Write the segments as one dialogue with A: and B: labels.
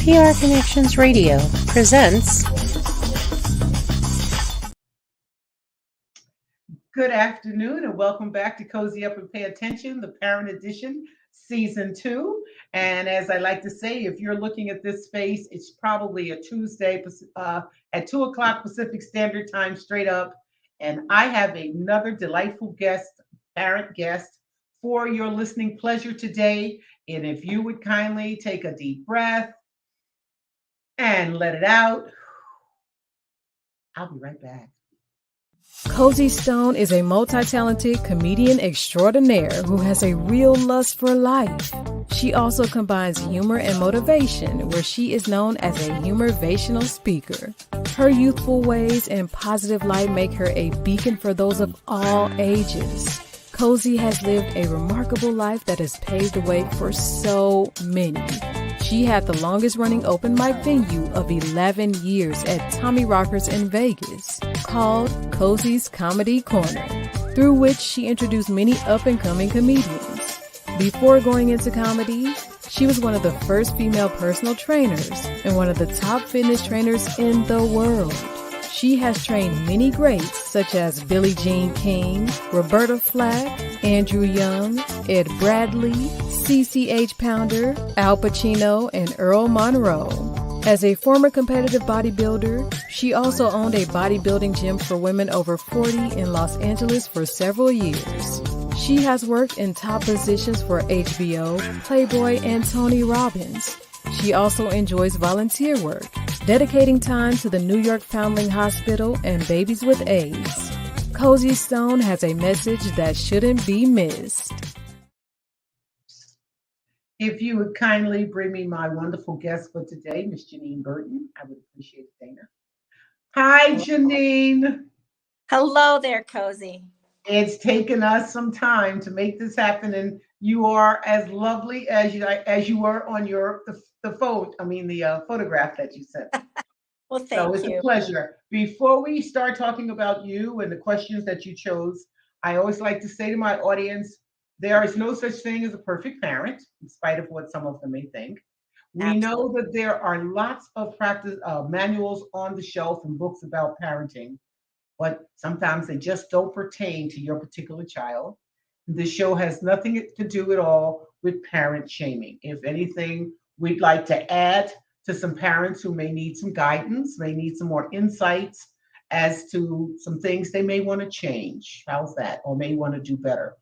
A: PR Connections Radio presents
B: Good afternoon and welcome back to Cozy Up and Pay Attention, the Parent Edition, Season 2. And as I like to say, if you're looking at this space, it's probably a Tuesday at 2 o'clock Pacific Standard Time, straight up. And I have another delightful guest, parent guest, for your listening pleasure today. And if you would kindly take a deep breath and let it out, I'll be right back.
C: Cozy Stone is a multi-talented comedian extraordinaire who has a real lust for life. She also combines humor and motivation, where she is known as a humorvational speaker. Her youthful ways and positive light make her a beacon for those of all ages. Cozy has lived a remarkable life that has paved the way for so many. She had the longest running open mic venue of 11 years at Tommy Rockers in Vegas, called Cozy's Comedy Corner, through which she introduced many up-and-coming comedians. Before going into comedy, she was one of the first female personal trainers and one of the top fitness trainers in the world. She has trained many greats such as Billie Jean King, Roberta Flack, Andrew Young, Ed Bradley, CCH Pounder, Al Pacino, and Earl Monroe. As a former competitive bodybuilder, she also owned a bodybuilding gym for women over 40 in Los Angeles for several years. She has worked in top positions for HBO, Playboy, and Tony Robbins. She also enjoys volunteer work, dedicating time to the New York Foundling Hospital and babies with AIDS. Cozy Stone has a message that shouldn't be missed.
B: If you would kindly bring me my wonderful guest for today, Miss Janine Burton, I would appreciate it, Dana. Hi, Janine.
D: Hello there, Cozy.
B: It's taken us some time to make this happen, and you are as lovely as you were on the photograph that you sent.
D: Well, thank
B: So it's
D: you.
B: a pleasure. Before we start talking about you and the questions that you chose, I always like to say to my audience, there is no such thing as a perfect parent, in spite of what some of them may think. We know that there are lots of practice manuals on the shelf and books about parenting, but sometimes they just don't pertain to your particular child. This show has nothing to do at all with parent shaming. If anything, we'd like to add to some parents who may need some guidance, may need some more insights as to some things they may want to change. How's that? Or may want to do better.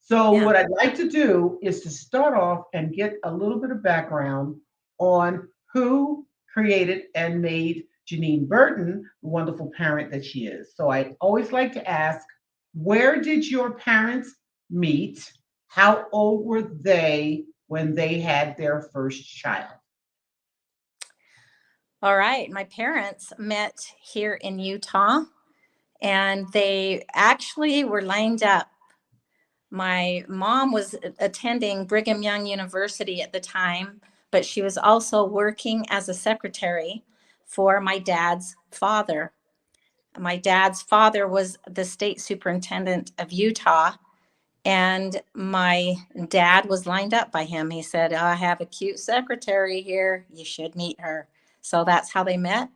B: So what I'd like to do is to start off and get a little bit of background on who created and made Janine Burton, the wonderful parent that she is. So I always like to ask, where did your parents meet? How old were they when they had their first child?
D: All right. My parents met here in Utah, and they actually were lined up. My mom was attending Brigham Young University at the time, but she was also working as a secretary for my dad's father. My dad's father was the state superintendent of Utah, and my dad was lined up by him. He said, I have a cute secretary here. You should meet her. So that's how they met.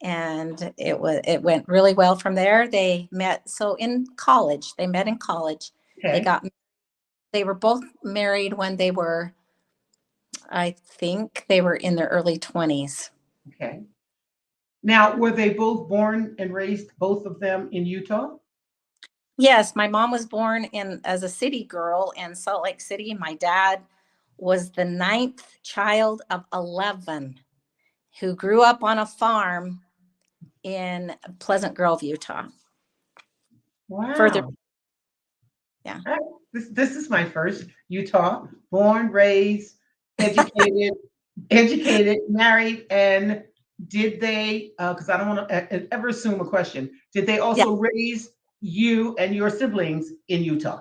D: And it went really well from there. They met in college. They met in college.
B: Okay.
D: They were both married when they were, I think they were in their early 20s.
B: Okay. Now, were they both born and raised, both of them, in Utah?
D: Yes, my mom was born as a city girl in Salt Lake City. My dad was the 9th child of 11 who grew up on a farm in Pleasant Grove, Utah.
B: Wow.
D: Further, yeah.
B: This is my first. Utah, born, raised, educated, married, and did they, because I don't want to ever assume a question, did they also raise you and your siblings in Utah?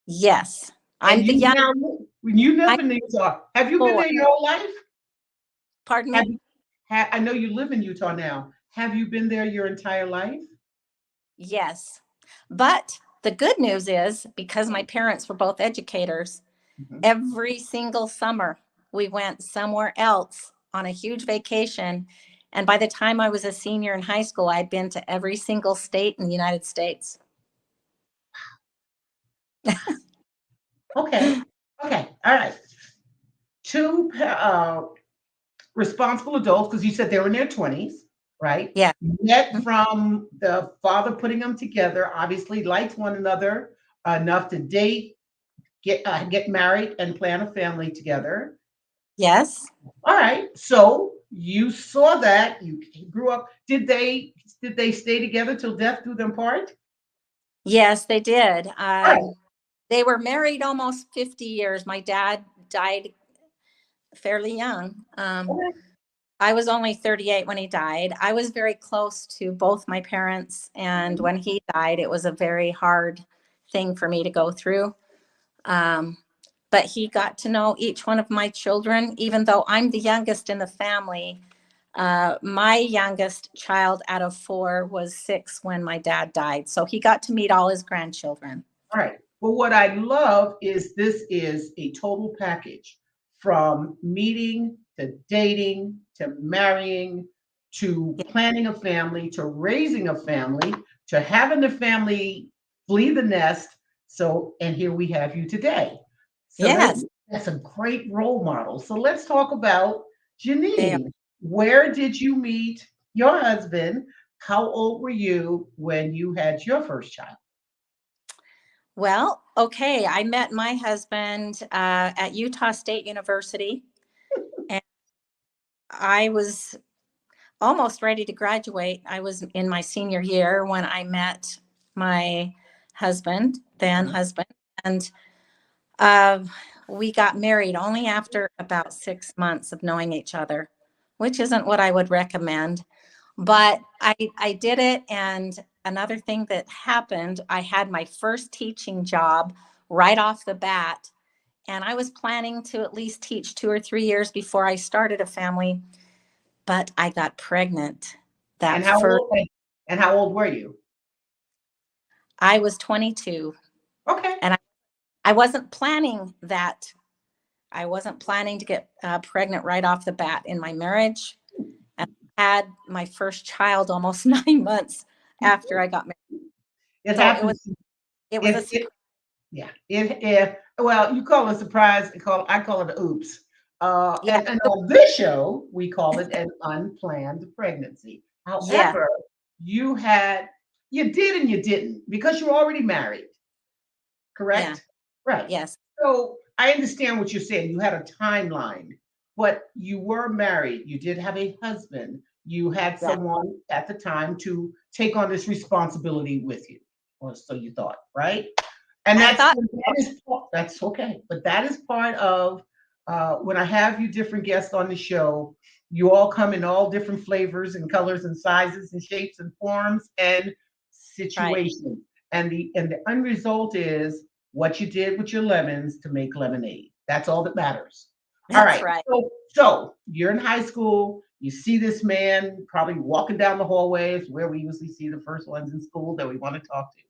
D: Yes.
B: I'm the young. When you live in Utah, have you been there your whole life?
D: Pardon me?
B: I know you live in Utah now. Have you been there your entire life?
D: Yes. But the good news is, because my parents were both educators, every single summer we went somewhere else on a huge vacation. And by the time I was a senior in high school, I'd been to every single state in the United States.
B: Okay. Okay. All right. Two responsible adults, because you said they were in their 20s, right?
D: Yeah.
B: Met from the father putting them together, obviously liked one another enough to date, get married, and plan a family together.
D: Yes.
B: All right. So you saw that. You grew up. Did they stay together till death do them part?
D: Yes, they did.
B: All right.
D: They were married almost 50 years. My dad died fairly young.
B: Okay.
D: I was only 38 when he died. I was very close to both my parents. And when he died, it was a very hard thing for me to go through. But he got to know each one of my children, even though I'm the youngest in the family. My youngest child out of 4 was 6 when my dad died. So he got to meet all his grandchildren.
B: All right. Well, what I love is this is a total package from meeting to dating to marrying to planning a family to raising a family to having the family flee the nest. So, and here we have you today. So
D: Yes,
B: that's a great role model. So let's talk about
D: they are.
B: Janine. Where did you meet your husband? How old were you when you had your first child?
D: Well, okay. I met my husband at Utah State University, and I was almost ready to graduate. I was in my senior year when I met my husband, then
B: Uh-huh.
D: husband, and uh, we got married only after about 6 months of knowing each other, which isn't what I would recommend. But I did it. And another thing that happened, I had my first teaching job right off the bat. And I was planning to at least teach 2 or 3 years before I started a family, but I got pregnant
B: And
D: that
B: how
D: first.
B: old and how old were you?
D: I was 22,
B: Okay.
D: and I wasn't planning that. I wasn't planning to get pregnant right off the bat in my marriage. And I had my first child almost 9 months after I got married.
B: It
D: So it was
B: happens.
D: it was a
B: It
D: surprise.
B: yeah. Well, you call it a surprise. I call it an oops.
D: Yeah,
B: And on this show, we call it an unplanned pregnancy.
D: yeah,
B: However, you had you did and you didn't because you're already married,
D: yeah,
B: correct? Right.
D: yes,
B: So I understand what you're saying. You had a timeline, but you were married. You did have a husband. You had
D: yeah.
B: someone at the time to take on this responsibility with you, or so you thought, right? And
D: I
B: that's
D: thought,
B: that's okay. But that is part of when I have you different guests on the show. You all come in all different flavors and colors and sizes and shapes and forms and
D: right.
B: situations. And the end result is what you did with your lemons to make lemonade. That's all that matters. All
D: That's
B: right.
D: right.
B: So you're in high school. You see this man probably walking down the hallways where we usually see the first ones in school that we want to talk to.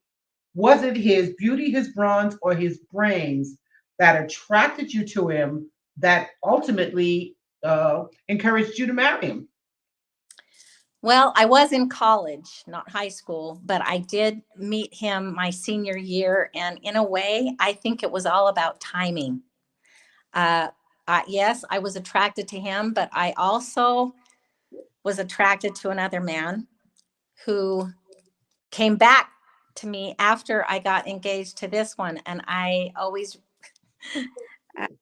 B: Was it his beauty, his bronze, or his brains that attracted you to him that ultimately encouraged you to marry him?
D: Well, I was in college, not high school, but I did meet him my senior year. And in a way, I think it was all about timing. Uh, yes, I was attracted to him, but I also was attracted to another man who came back to me after I got engaged to this one. And I always,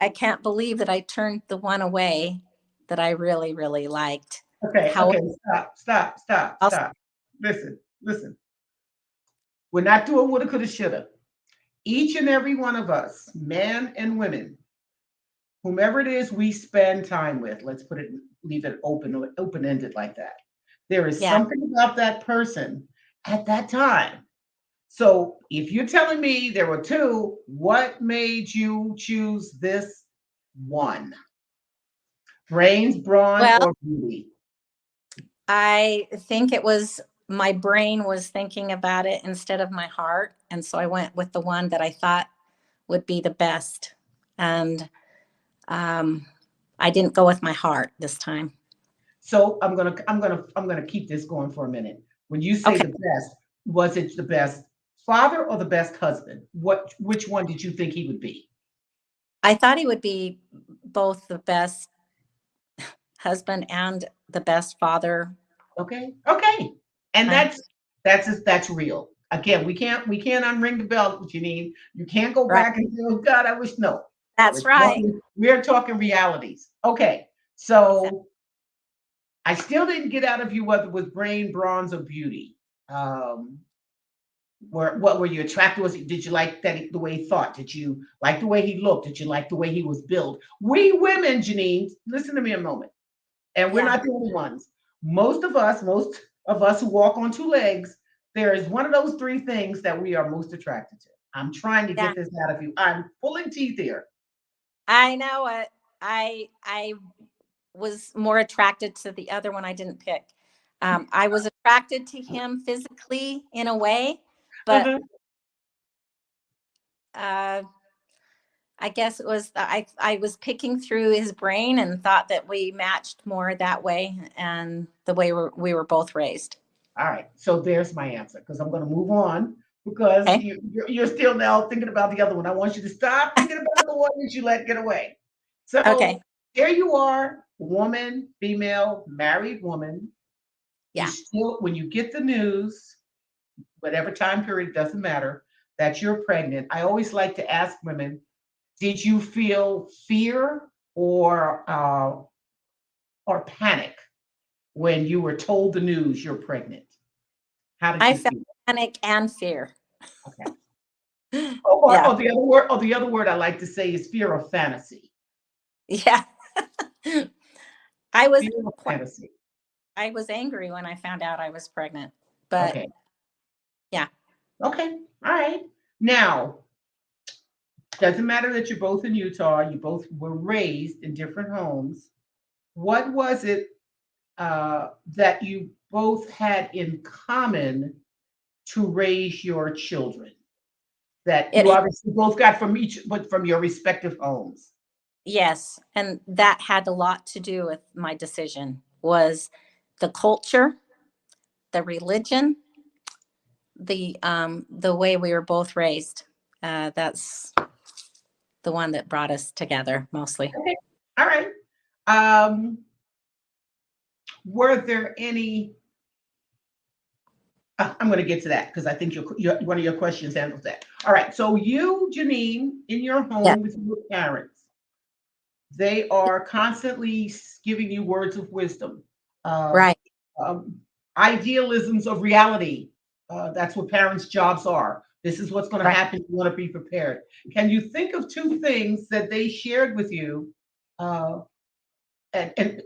D: I can't believe that I turned the one away that I really, really liked.
B: Okay,
D: However,
B: okay,
D: I'll,
B: stop. Listen. We're not doing woulda, coulda, shoulda. Each and every one of us, men and women, whomever it is we spend time with, let's leave it open-ended like that. There is
D: yeah.
B: something about that person at that time. So if you're telling me there were two, what made you choose this one? Brains, brawn,
D: Well,
B: or beauty?
D: I think it was my brain was thinking about it instead of my heart. And so I went with the one that I thought would be the best. And um, I didn't go with my heart this time.
B: So I'm gonna keep this going for a minute. When you say
D: Okay.
B: the best, was it the best father or the best husband? Which one did you think he would be?
D: I thought he would be both the best husband and the best father.
B: Okay, okay, and
D: I,
B: that's real. Again, we can't unring the bell, Janine. You can't go
D: right.
B: back and say, "Oh God, I wish." No,
D: That's right.
B: we're talking realities. Okay,
D: Exactly.
B: so I still didn't get out of you whether it was brain, bronze, or beauty. Um, what were you attracted? Did you like that the way he thought? Did you like the way he looked? Did you like the way he was built? We women, Janine, listen to me a moment, and we're
D: Yeah.
B: not the only ones. Most of us who walk on two legs, there is one of those three things that we are most attracted to. I'm trying to
D: Yeah.
B: get this out of you. I'm pulling teeth here.
D: I know it. I was more attracted to the other one I didn't pick. I was attracted to him physically in a way, but
B: Uh-huh.
D: uh, I guess it was I was picking through his brain and thought that we matched more that way and the way we were both raised.
B: All right, so there's my answer because I'm going to move on because
D: Okay.
B: you're still now thinking about the other one. I want you to stop thinking about the one that you let get away. So
D: Okay.
B: there you are, woman, female, married woman. You
D: Yeah.
B: still, when you get the news, whatever time period, doesn't matter, that you're pregnant. I always like to ask women, did you feel fear or panic when you were told the news you're pregnant? How did
D: I
B: you
D: felt
B: feel?
D: panic and fear.
B: Okay. Or,
D: Yeah.
B: the other word I like to say is fear of fantasy.
D: Yeah. I was
B: Fear of
D: quite,
B: fantasy.
D: I was angry when I found out I was pregnant, but
B: Okay.
D: yeah.
B: Okay. All right. Now, doesn't matter that you're both in Utah, you both were raised in different homes. What was it that you both had in common to raise your children? That
D: It
B: you obviously both got from each, but from your respective homes.
D: Yes, and that had a lot to do with my decision was the culture, the religion, the way we were both raised. That's the one that brought us together mostly.
B: Okay. All right. Um, were there any I'm going to get to that because I think one of your questions handles that. All right. So you, Janine, in your
D: Yeah,
B: home with your parents, they are constantly giving you words of wisdom, uh,
D: right,
B: um, idealisms of reality. That's what parents' jobs are. This is what's going to
D: right.
B: happen. You want to be prepared. Can you think of two things that they shared with you, uh, and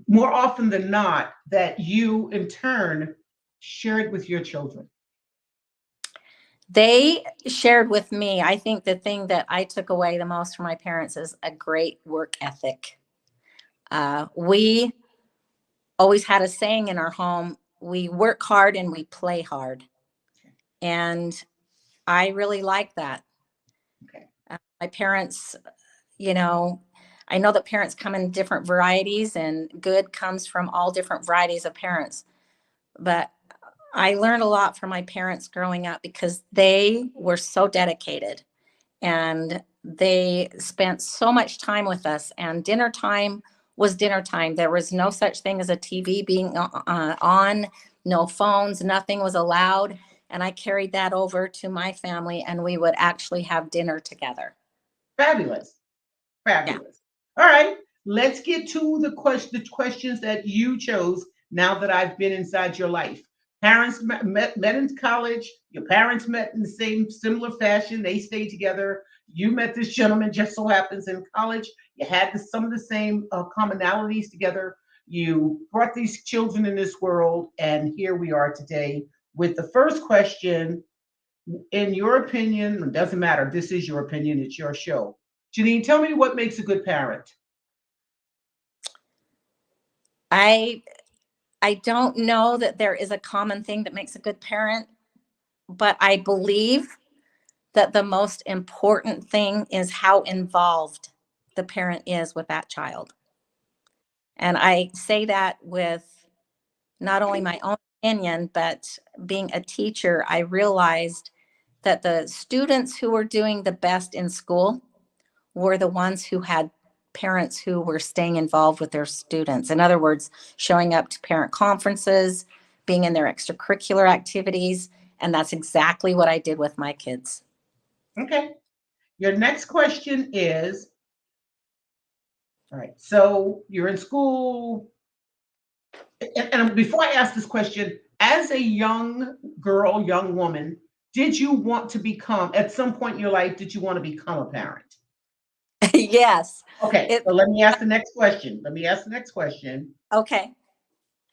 B: more often than not, that you in turn shared with your children?
D: They shared with me, I think the thing that I took away the most from my parents is a great work ethic. We always had a saying in our home, we work hard and we play hard. And I really like that.
B: Okay.
D: My parents, you know, I know that parents come in different varieties and good comes from all different varieties of parents. But I learned a lot from my parents growing up because they were so dedicated and they spent so much time with us, and dinner time was dinner time. There was no such thing as a TV being on, no phones, nothing was allowed. And I carried that over to my family and we would actually have dinner together.
B: Fabulous.
D: Yeah.
B: Fabulous. All right. Let's get to the questions that you chose now that I've been inside your life. Parents met in college. Your parents met in the same similar fashion. They stayed together. You met this gentleman just so happens in college. You had some of the same commonalities together. You brought these children in this world, and here we are today with the first question. In your opinion, it doesn't matter. This is your opinion. It's your show. Janine, tell me what makes a good parent.
D: I I don't know that there is a common thing that makes a good parent, but I believe that the most important thing is how involved the parent is with that child. And I say that with not only my own opinion, but being a teacher, I realized that the students who were doing the best in school were the ones who had parents who were staying involved with their students. In other words, showing up to parent conferences, being in their extracurricular activities. And that's exactly what I did with my kids.
B: Okay. Your next question is, all right, so you're in school. And before I ask this question, as a young girl, young woman, did you want to become, at some point in your life, did you want to become a parent?
D: Yes.
B: Okay,
D: It,
B: so let me ask the next question. Let me ask the next question.
D: okay.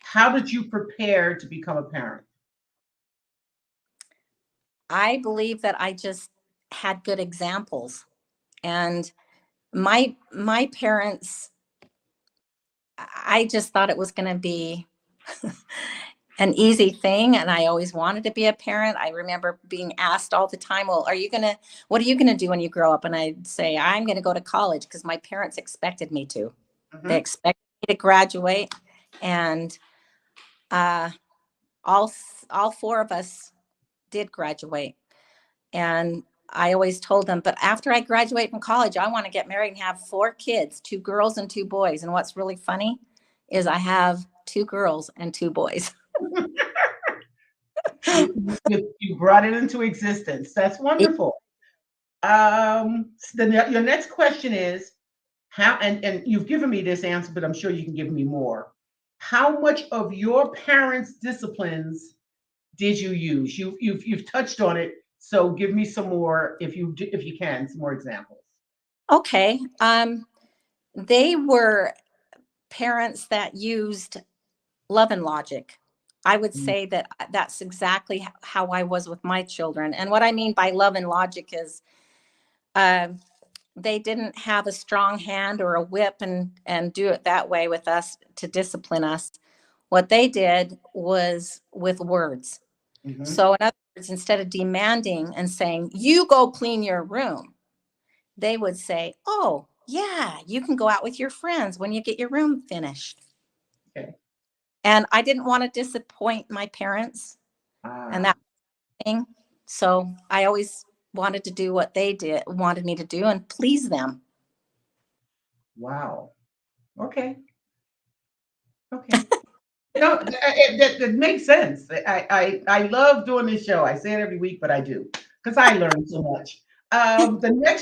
B: How did you prepare to become a parent?
D: I believe that I just had good examples. And my parents, I just thought it was going to be an easy thing. And I always wanted to be a parent. I remember being asked all the time, well, what are you going to do when you grow up? And I'd say, I'm going to go to college, because my parents expected me to. They expected me to graduate. And all four of us did graduate. And I always told them, but after I graduate from college, I want to get married and have 4 kids, 2 girls and 2 boys. And what's really funny is I have 2 girls and 2 boys.
B: You brought it into existence. That's wonderful. Then your next question is how, and you've given me this answer, but I'm sure you can give me more. How much of your parents' disciplines did you use? You've touched on it, so give me some more if you can, some more examples.
D: Okay. They were parents that used love and logic. I would say that that's exactly how I was with my children. And what I mean by love and logic is they didn't have a strong hand or a whip and do it that way with us to discipline us. What they did was with words.
B: Mm-hmm.
D: So in other words, instead of demanding and saying, you go clean your room, they would say, oh, yeah, you can go out with your friends when you get your room finished.
B: Okay.
D: And I didn't want to disappoint my parents and that thing. So I always wanted to do what they wanted me to do and please them.
B: Wow. Okay. Okay. That makes sense. I love doing this show. I say it every week, but I do, because I learn so much.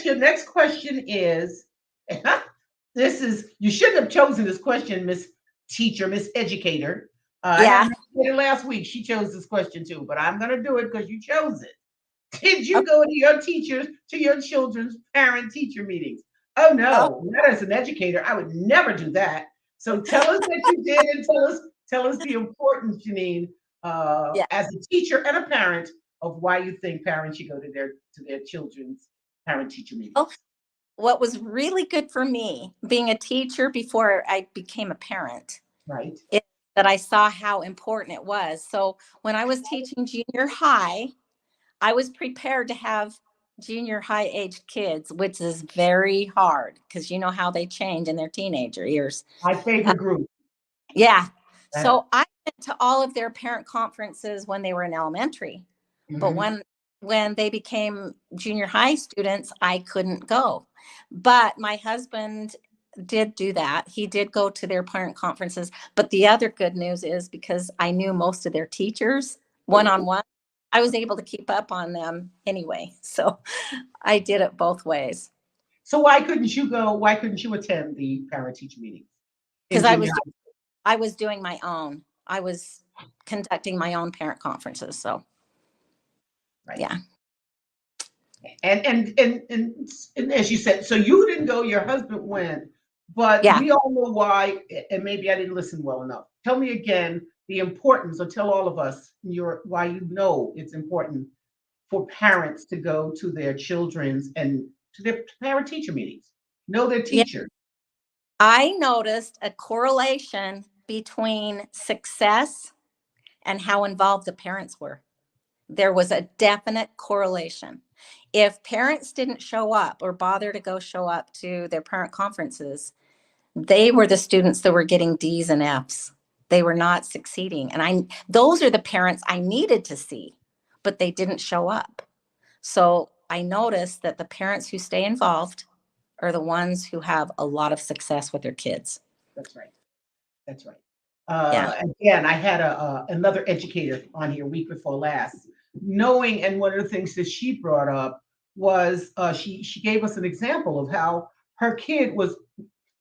B: Your next question is, you shouldn't have chosen this question, Miss Teacher, Miss Educator. I had
D: Yeah.
B: an educator last week. She chose this question too, but I'm going to do it because you chose it. Did you
D: Okay.
B: go to your children's parent-teacher meetings? Oh
D: Oh,
B: no, not as an educator. I would never do that. So tell us that you did, and tell us the importance, Janine,
D: yeah.
B: as a teacher and a parent, of why you think parents should go to their children's parent-teacher meetings.
D: Oh, what was really good for me being a teacher before I became a parent
B: Right.
D: is that I saw how important it was. So when I was teaching junior high, I was prepared to have junior high aged kids, which is very hard because you know how they change in their teenager years.
B: My favorite group.
D: Yeah.
B: Uh,
D: So I went to all of their parent conferences when they were in elementary, but
B: mhm.
D: when they became junior high students, I couldn't go. But my husband did do that. He did go to their parent conferences. But the other good news is because I knew most of their teachers one on one, I was able to keep up on them anyway. So I did it both ways
B: So why couldn't you go? Why couldn't you attend the parent-teacher meetings in
D: because
B: junior
D: I was doing my own. I was conducting my own parent conferences. So
B: high? Right.
D: yeah.
B: And as you said, so you didn't go, your husband went, but
D: Yeah.
B: we all know why, and maybe I didn't listen well enough. Tell me again the importance, or tell all of us why you know it's important for parents to go to their children's and to their parent-teacher meetings. Know their
D: Yeah.
B: teacher.
D: I noticed a correlation between success and how involved the parents were. There was a definite correlation. If parents didn't show up or bother to go show up to their parent conferences, they were the students that were getting D's and F's. They were not succeeding. And those are the parents I needed to see, but they didn't show up. So I noticed that the parents who stay involved are the ones who have a lot of success with their kids.
B: That's right. That's right.
D: Yeah.
B: Again, I had another educator on here week before last, knowing, and one of the things that she brought up was she gave us an example of how her kid was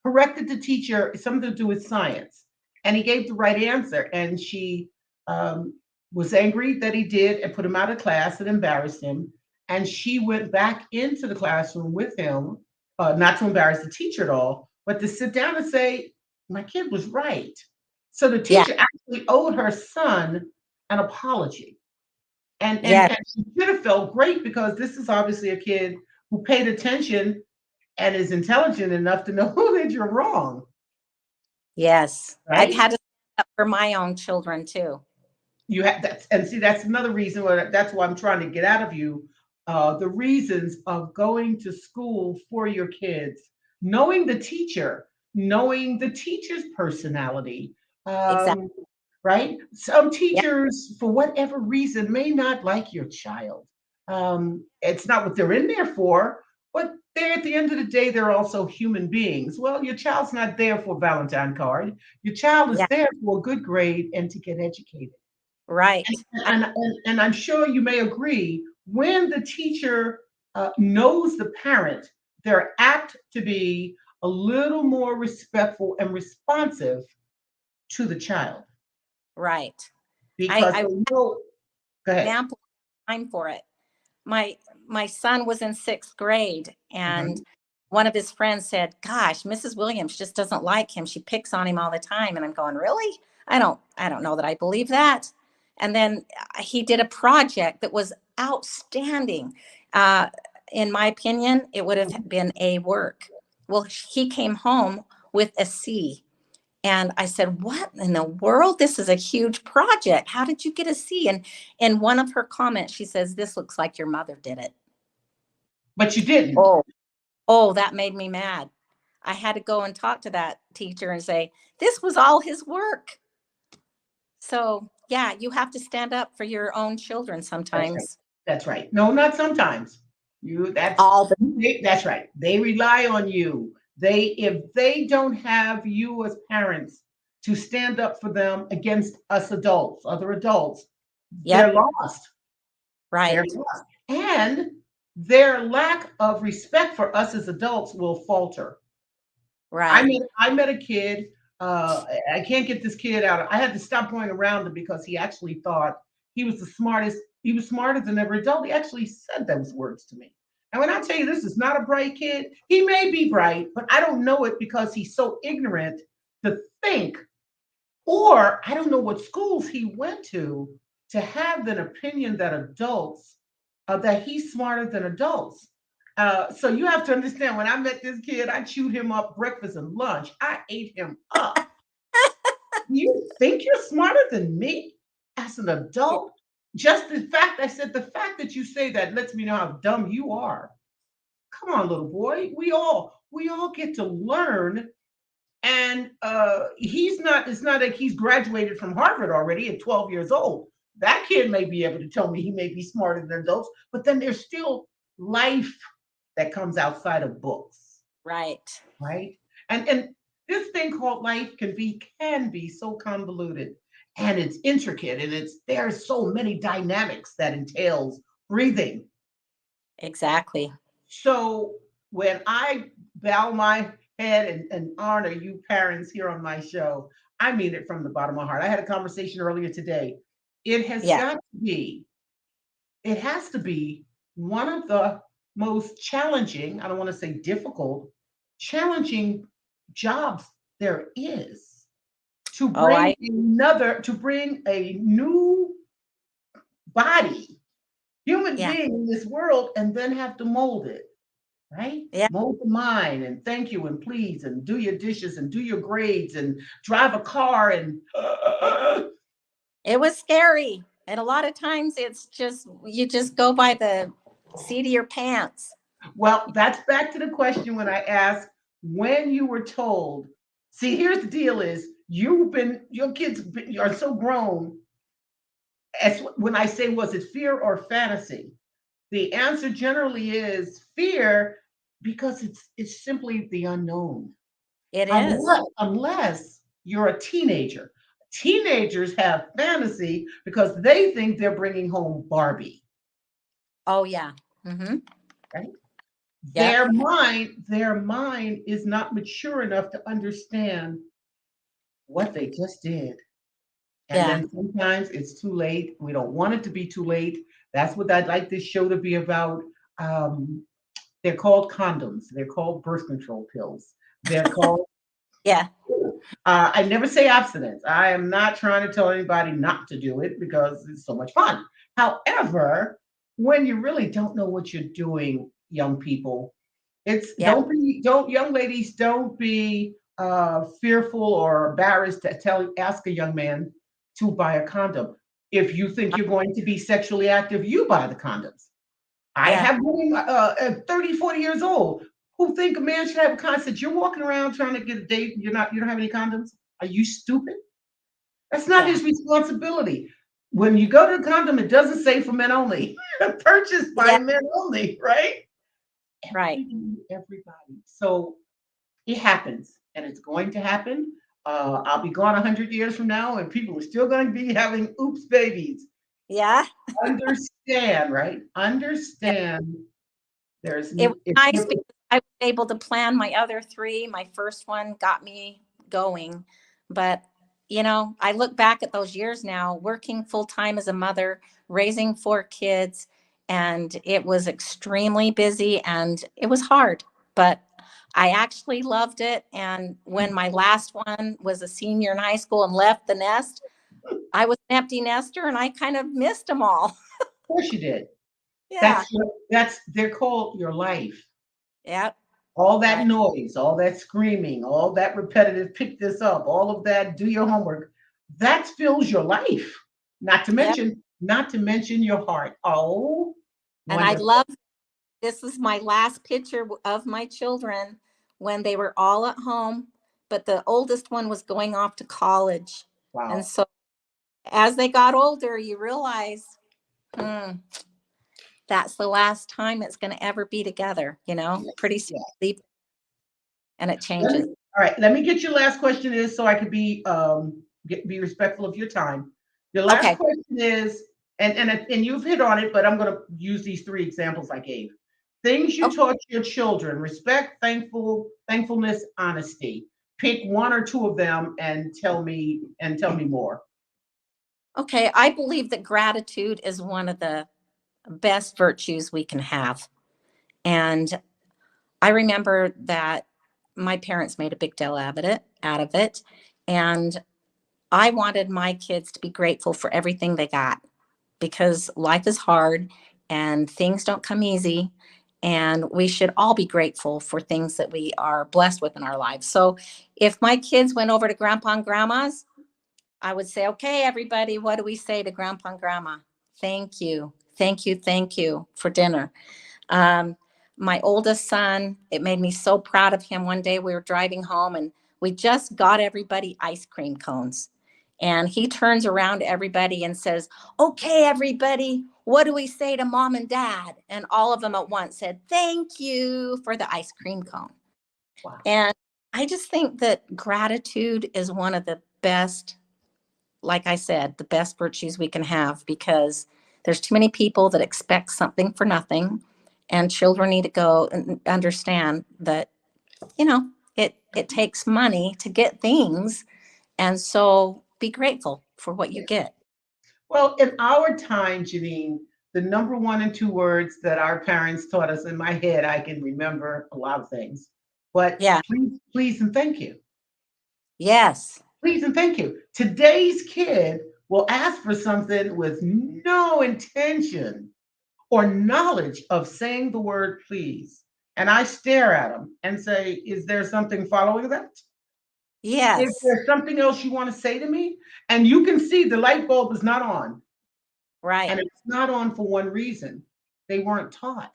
B: corrected the teacher something to do with science, and he gave the right answer, and she was angry that he did and put him out of class and embarrassed him, and she went back into the classroom with him, not to embarrass the teacher at all, but to sit down and say, my kid was right. So the
D: Yeah.
B: teacher actually owed her son an apology. And
D: Yes.
B: she should have felt great because this is obviously a kid who paid attention and is intelligent enough to know that you're wrong,
D: Yes. I've
B: right?
D: had to stand up for my own children too.
B: You have that, and see, that's another reason why that's why I'm trying to get out of you the reasons of going to school for your kids, knowing the teacher, knowing the teacher's personality.
D: Exactly.
B: Um, right? Some
D: Yeah.
B: teachers, for whatever reason, may not like your child. It's not what they're in there for, but they're at the end of the day, they're also human beings. Well, your child's not there for a Valentine card. Your child is
D: Yeah.
B: there for a good grade and to get educated.
D: Right.
B: And I'm sure you may agree, when the teacher knows the parent, they're apt to be a little more respectful and responsive to the child
D: Right.
B: because
D: I
B: they know. Go ahead.
D: ample time for it. My son was in 6th grade, and
B: Mhm.
D: one of his friends said, gosh, Mrs. Williams just doesn't like him. She picks on him all the time. And I'm going, really? I don't know that I believe that. And then he did a project that was outstanding. Uh, in my opinion, it would have been A work. Well, he came home with a C. And I said, what in the world? This is a huge project. How did you get a C? And in one of her comments, she says, this looks like your mother did it.
B: But you didn't.
D: Oh, oh, that made me mad. I had to go and talk to that teacher and say, this was all his work. So yeah, you have to stand up for your own children
B: That's right.
D: sometimes.
B: That's right. No, not sometimes.
D: All the
B: That's right. They rely on you. If they don't have you as parents to stand up for them against us adults, other adults, they're
D: Yep,
B: lost. They're
D: right,
B: lost. And their lack of respect for us as adults will falter.
D: right.
B: I met a kid. I can't get this kid out. I had to stop going around him because he actually thought he was the smartest. He was smarter than every adult. He actually said those words to me. And when I tell you this is not a bright kid, he may be bright, but I don't know it because he's so ignorant to think, or I don't know what schools he went to have an opinion that adults, that he's smarter than adults. So you have to understand, when I met this kid, I chewed him up breakfast and lunch. I ate him up. You think you're smarter than me as an adult? Just the fact, I said, the fact that you say that lets me know how dumb you are. Come on, little boy. We all get to learn. And he's not, it's not like he's graduated from Harvard already at 12 years old. That kid may be able to tell me he may be smarter than adults, but then there's still life that comes outside of books,
D: Right.
B: right? And this thing called life can be so convoluted, and it's intricate, and there are so many dynamics that entails breathing.
D: Exactly.
B: So when I bow my head and honor you parents here on my show, I mean it from the bottom of my heart. I had a conversation earlier today. It has
D: Yeah.
B: got to be, it has to be one of the most challenging, I don't want to say difficult, challenging jobs there is, to
D: Oh,
B: to bring a new body, human
D: yeah.
B: being in this world, and then have to mold it, right?
D: Yeah.
B: Mold the mind and thank you and please and do your dishes and do your grades and drive a car and
D: It was scary. And a lot of times it's just, you just go by the seat of your pants.
B: well, that's back to the question when I asked when you were told See, here's the deal: is your kids are so grown. As when I say, was it fear or fantasy? The answer generally is fear because it's simply the unknown.
D: It is.
B: Unless you're a teenager. Teenagers have fantasy because they think they're bringing home Barbie.
D: Oh, yeah. Mm-hmm.
B: Right?
D: Yep.
B: Their mind is not mature enough to understand what they just did. And
D: Yeah.
B: then sometimes it's too late. We don't want it to be too late. That's what I'd like this show to be about. Um, they're called condoms. They're called birth control pills. They're called.
D: Yeah.
B: I never say abstinence. I am not trying to tell anybody not to do it because it's so much fun. However, when you really don't know what you're doing, young people, it's
D: Yeah.
B: don't young ladies, don't be fearful or embarrassed to ask a young man to buy a condom. If you think you're going to be sexually active, you buy the condoms. I
D: Yeah.
B: have women 30, 40 years old who think a man should have a condom. You're walking around trying to get a date, you don't have any condoms. Are you stupid? That's not
D: Yeah.
B: his responsibility. When you go to the condom, it doesn't say for men only. Purchased by
D: Yeah.
B: men only, right?
D: Right.
B: Everybody. So it happens, and it's going to happen. I'll be gone 100 years from now, and people are still going to be having oops babies.
D: Yeah.
B: Understand, right?
D: Yeah.
B: Understand.
D: It was
B: It's
D: nice because I was able to plan my other three. My first one got me going. But, I look back at those years now, working full time as a mother, raising four kids, and it was extremely busy and it was hard, but I actually loved it. And when my last one was a senior in high school and left the nest, I was an empty nester and I kind of missed them all.
B: of course you did.
D: Yeah.
B: That's they're called your life.
D: Yep.
B: All that
D: Right.
B: noise, all that screaming, all that repetitive pick this up, all of that do your homework, that fills your life. Not to
D: Yep.
B: mention, not to mention your heart. Oh,
D: And I
B: wonderful.
D: love this is my last picture of my children when they were all at home, but the oldest one was going off to college. And
B: Wow.
D: so as they got older, you realize, hmm, that's the last time it's going to ever be together, pretty soon
B: Yeah.
D: leave and it changes.
B: All right. Let me get your last question is so I could be respectful of your time. Your last
D: Okay.
B: question is, and you've hit on it, but I'm going to use these three examples I gave. Things you
D: Okay.
B: taught your children: respect, thankfulness, honesty. Pick one or two of them and tell me more.
D: Okay. I believe that gratitude is one of the best virtues we can have. And I remember that my parents made a big deal out of it. And I wanted my kids to be grateful for everything they got because life is hard and things don't come easy. And we should all be grateful for things that we are blessed with in our lives. So if my kids went over to grandpa and grandma's, I would say, okay, everybody, what do we say to grandpa and grandma? Thank you. Thank you. Thank you for dinner. Um, my oldest son, it made me so proud of him. One day we were driving home and we just got everybody ice cream cones. And he turns around to everybody and says, okay, everybody, what do we say to mom and dad? And all of them at once said, thank you for the ice cream cone.
B: Wow.
D: And I just think that gratitude is one of the best, like I said, the best virtues we can have because there's too many people that expect something for nothing. And children need to go and understand that, it takes money to get things. And so be grateful for what you
B: Yeah.
D: get.
B: Well, in our time, Janine, the number one and two words that our parents taught us, in my head, I can remember a lot of things, but
D: Yeah.
B: please and thank you.
D: Yes.
B: Please and thank you. Today's kid will ask for something with no intention or knowledge of saying the word please. And I stare at them and say, is there something following that? Is
D: Yes.
B: there something else you want to say to me? And you can see the light bulb is not on. And
D: Right.
B: it's not on for one reason. They weren't taught.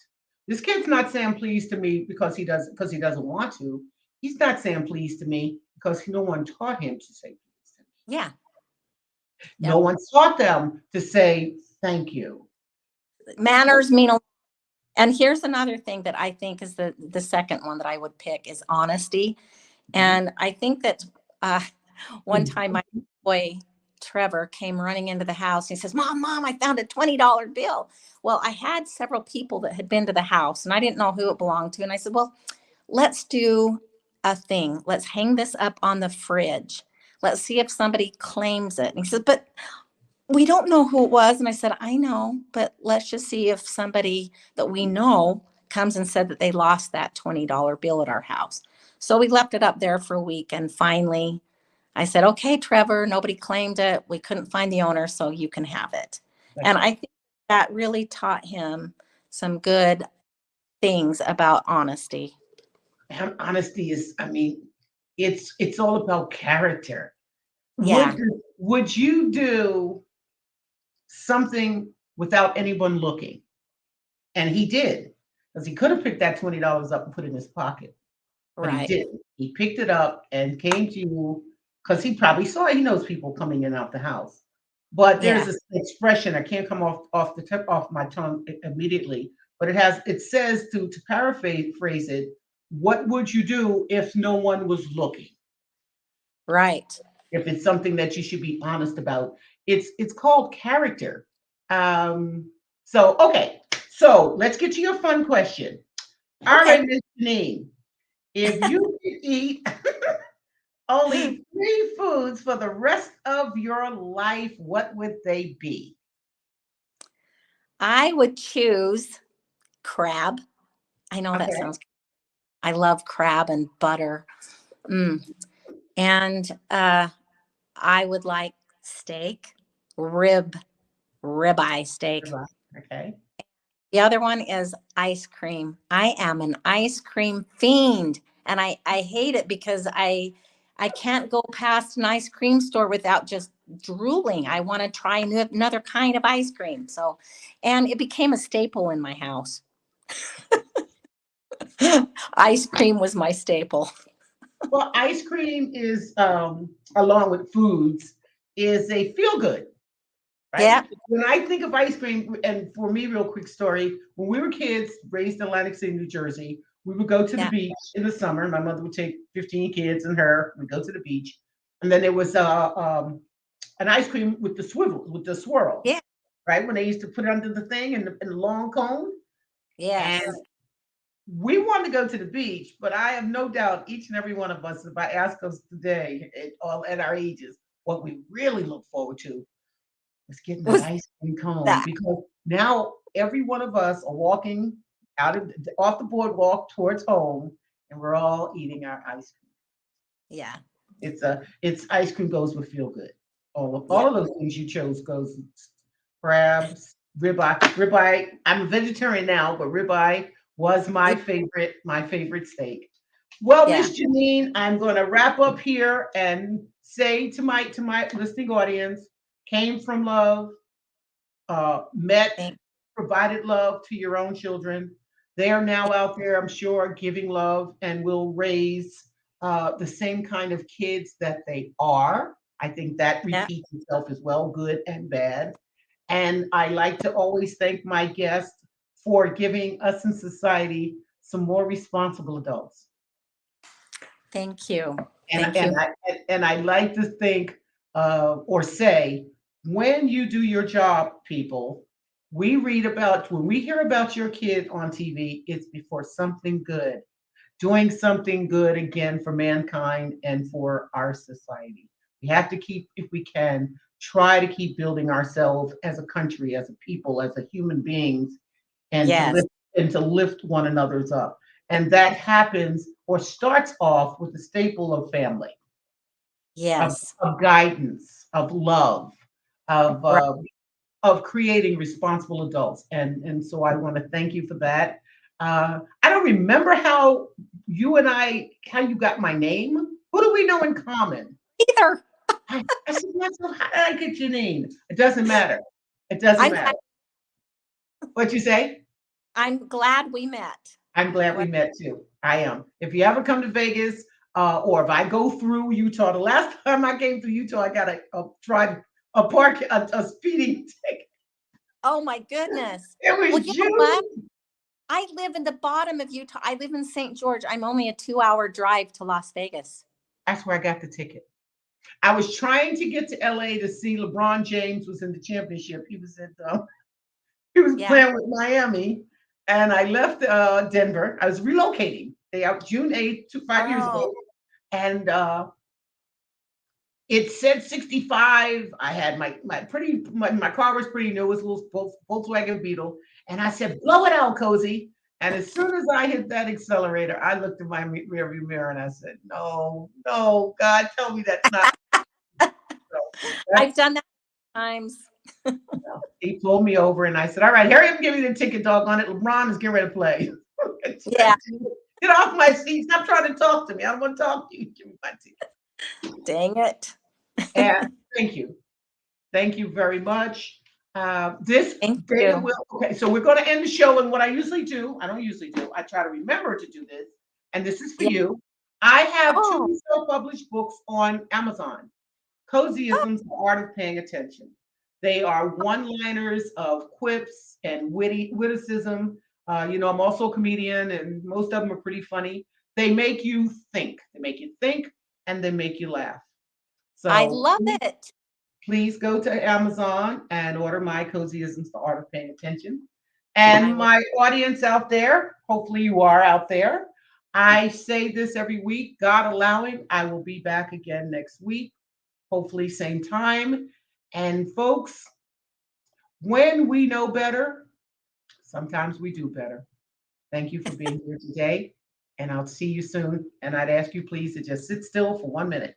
B: This kid's not saying please to me because he doesn't want to. He's not saying please to me because no one taught him to say please.
D: Yeah.
B: No one taught them to say thank you.
D: Manners mean a lot. And here's another thing that I think is the second one that I would pick is honesty. And I think that one time my boy Trevor came running into the house. And he says, Mom, I found a $20 bill. Well, I had several people that had been to the house and I didn't know who it belonged to. And I said, well, let's do a thing. Let's hang this up on the fridge. Let's see if somebody claims it. And he said, but we don't know who it was. And I said, I know, but let's just see if somebody that we know comes and said that they lost that $20 bill at our house. So we left it up there for a week. And finally, I said, okay, Trevor, nobody claimed it. We couldn't find the owner, so you can have it. And I think that really taught him some good things about honesty.
B: And honesty is, I mean, it's all about character.
D: Yeah.
B: Would you do something without anyone looking? And he did, because he could have picked that $20 up and put it in his pocket. But
D: Right.
B: he didn't. He picked it up and came to you because he probably saw, he knows people coming in and out the house. But there's this expression, I can't come off the tip off my tongue immediately, but it says to paraphrase it, what would you do if no one was looking?
D: Right.
B: If it's something that you should be honest about. It's called character. Okay. So let's get to your fun question. All right, Miss Janine. If you could eat only 3 foods for the rest of your life, what would they be?
D: I would choose crab. I know that sounds, I love crab and butter. And I would like steak, ribeye steak.
B: Okay.
D: The other one is ice cream. I am an ice cream fiend, and I hate it because I can't go past an ice cream store without just drooling. I want to try another kind of ice cream. So, and it became a staple in my house. Ice cream was my staple.
B: Well, ice cream is, along with foods, is a feel good. Right?
D: Yeah.
B: When I think of ice cream, and for me, real quick story, when we were kids, raised in Atlantic City, New Jersey, we would go to the beach in the summer. My mother would take 15 kids and her, we'd go to the beach. And then there was an ice cream with the swirl.
D: Yeah.
B: Right? When they used to put it under the thing in the long cone.
D: Yes.
B: And we wanted to go to the beach, but I have no doubt each and every one of us, if I ask us today, at our ages, what we really look forward to was getting the ice cream cone, because now every one of us are walking off the boardwalk towards home, and we're all eating our ice cream.
D: Yeah.
B: It's ice cream goes with feel good. All of those things you chose goes crabs, ribeye. I'm a vegetarian now, but ribeye was my favorite steak. Well, Miss Janine, I'm going to wrap up here and say to my listening audience, came from love, provided love to your own children. They are now out there, I'm sure, giving love and will raise the same kind of kids that they are. I think that repeats itself as well, good and bad. And I like to always thank my guests for giving us in society some more responsible adults.
D: Thank you.
B: And I like to think or say, when you do your job, people, when we hear about your kid on TV, it's before something good, doing something good again for mankind and for our society. We have to keep, if we can, try to keep building ourselves as a country, as a people, as a human beings, and to lift one another's up. And that happens or starts off with the staple of family.
D: Yes.
B: Of guidance, of love, of creating responsible adults. And so I want to thank you for that. I don't remember how you got my name. Who do we know in common?
D: Either.
B: I said, how did I get Janine? It doesn't matter. It doesn't matter. What'd you say?
D: I'm glad we met.
B: I'm glad we met too. I am. If you ever come to Vegas, or if I go through Utah. The last time I came through Utah, I got a speeding ticket.
D: Oh my goodness.
B: It
D: Well,
B: was
D: you know what?
B: June.
D: I live in the bottom of Utah. I live in St. George. I'm only a 2-hour drive to Las Vegas.
B: That's where I got the ticket. I was trying to get to LA to see LeBron James was in the championship. He was
D: Yeah.
B: playing with Miami, and I left Denver. I was relocating. They out June 8th, 5 years
D: Oh,
B: ago, and it said 65. I had my car was pretty new. It was a little Volkswagen Beetle, and I said, "Blow it out, Cozy." And as soon as I hit that accelerator, I looked in my rearview mirror and I said, "No, no, God, tell me that's not." So
D: I've
B: that's
D: done that times.
B: he pulled me over, and I said, "All right, hurry up and give me the ticket, dog on it. LeBron is getting ready to play."
D: Yeah.
B: Get off my seat. Stop trying to talk to me. I don't want to talk to you. Give me my ticket.
D: Dang it.
B: And thank you. Thank you very much. This
D: Thank
B: data
D: you.
B: will, okay, so we're going to end the show. And what I usually do, I don't usually do, I try to remember to do this. And this is for
D: Yeah.
B: you. I have
D: Oh,
B: 2 self-published books on Amazon. Cozyisms, The Art of Paying Attention. They are one-liners of quips and witticism. I'm also a comedian, and most of them are pretty funny. They make you think. They make you think, and they make you laugh.
D: I
B: So
D: love it.
B: please go to Amazon and order my Cozyisms, The Art of Paying Attention.
D: I
B: And
D: will.
B: my audience out there, hopefully you are out there. I say this every week, God allowing, I will be back again next week, hopefully same time. And folks, when we know better, sometimes we do better. Thank you for being here today, and I'll see you soon. And I'd ask you please to just sit still for 1 minute.